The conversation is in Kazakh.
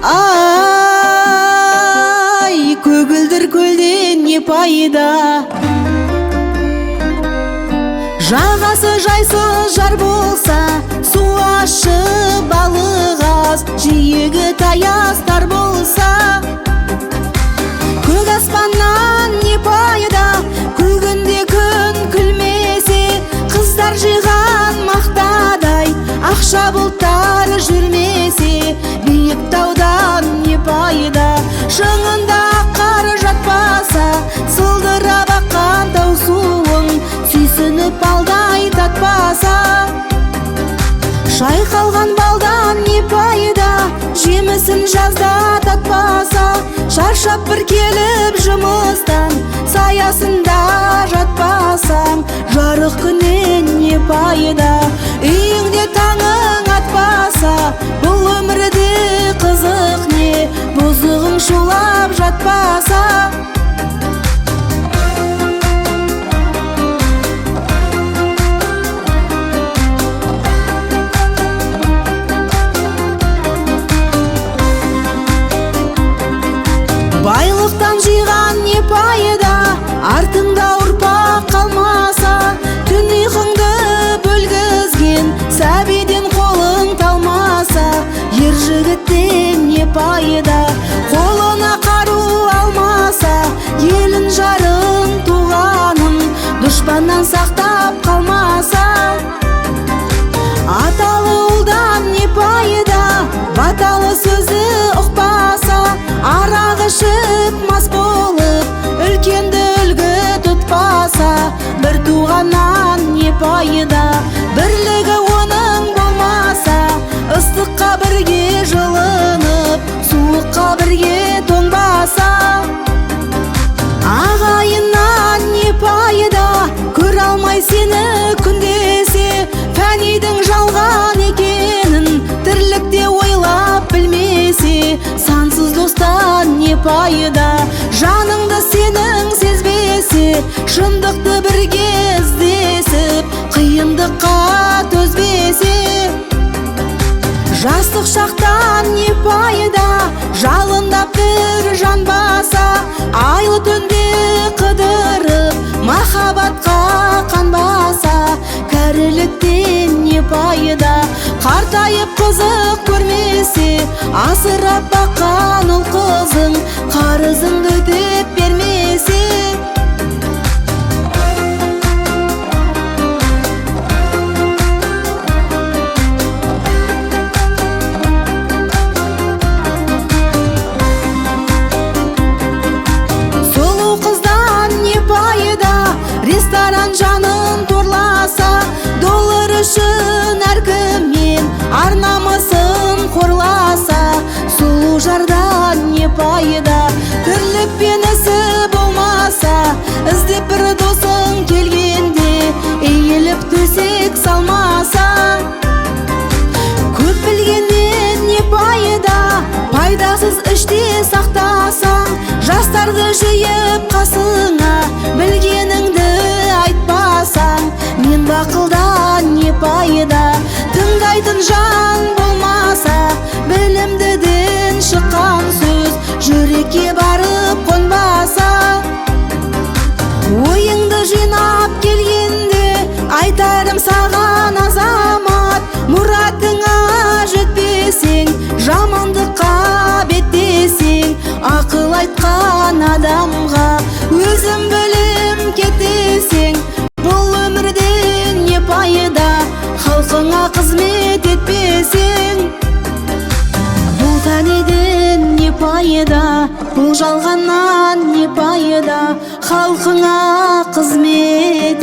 Ай, көгілдір көлден не пайда? Жағасы жайсыз жар болса, су ащы балық аз, жиегі таястар болса. Көк аспаннан не пайда? Көгінде күн күлмесе, қыздар жиған мақтадай, ақша бұлттар жүрмесе. Биік таудан не пайда? Шыңында қар жатпаса, сылдырап аққан тау суың сүйсініп алдай татпаса. Шайқалған балдан не пайда? Жемісін жазда татпаса. Шаршап бір келіп жұмыстан, саясында жатпасаң, жарық күннен не пайда? Үйіңде таңың атпаса, бұл өмірде қызық не? Бұзығың шулап жатпаса. Байлықтан жиған не пайда? Артыңда ұрпақ қалмаса. Түн ұйқыңды бөлгізген сәбиден қолың талмаса. Ер жігіттен не пайда? Қолына қару алмаса. Елін жарын туғанын дұшпаннан сақтап қалмаса. Аталы ұлдан не пайда? Баталы сөзі ұқпаса. Арақ ішіп мас болып, үлкенді үлгі тұтпаса. Бір туғаннан не пайда? Бірлігі оның болмаса. Ыстыққа бірге жылынып, суыққа бірге тоңбаса. Ағайыннан не пайда? Көр алмай сені күндесе. Фәнидің жалған екенін тірлікте ойлап білмесе. Сансыз достан не пайда? Жаныңды сенің сезбесе. Шындықты бірге іздесіп, қиындыққа төзбесе. Жастық шақтан не пайда? Жалындап бір жанбаса. Айлы түнде қыдырып, махаббатқа қанбаса. Кәріліктен не пайда? Қартайып қызық көрмесе. Асырап баққан ұл қызың қарызыңды өтеп бермесе. Сұлу қыздан не пайда? Ресторан жанын торласа. Доллар үшін әркіммен ар-намысын қорласа. Сұлу жардан не пайда? Тірлік пен ісі болмаса. Іздеп бір досың келгенде, иіліп төсек салмаса. Көп білгеннен не пайда? Пайдасыз іште сақтасаң. Жастарды жиып қасыңа, білгеніңді айтпасаң. Мен бақылдан не пайда? Тыңдайтын жан болмаса. Білімдіден шыққан сөз жүрекке барып қонбаса. Ойыңды жинап келгенде айтарым саған азамат. Мұратыңа жетпесең, жамандыққа беттесең. Ақыл айтқан адамға өзім білім кетесең. Бұл өмірден не пайда? Халқыңа қызмет етпесең. Бұл тәнеден не пайда? Бұл жалғаннан не пайда? Халқыңа қызмет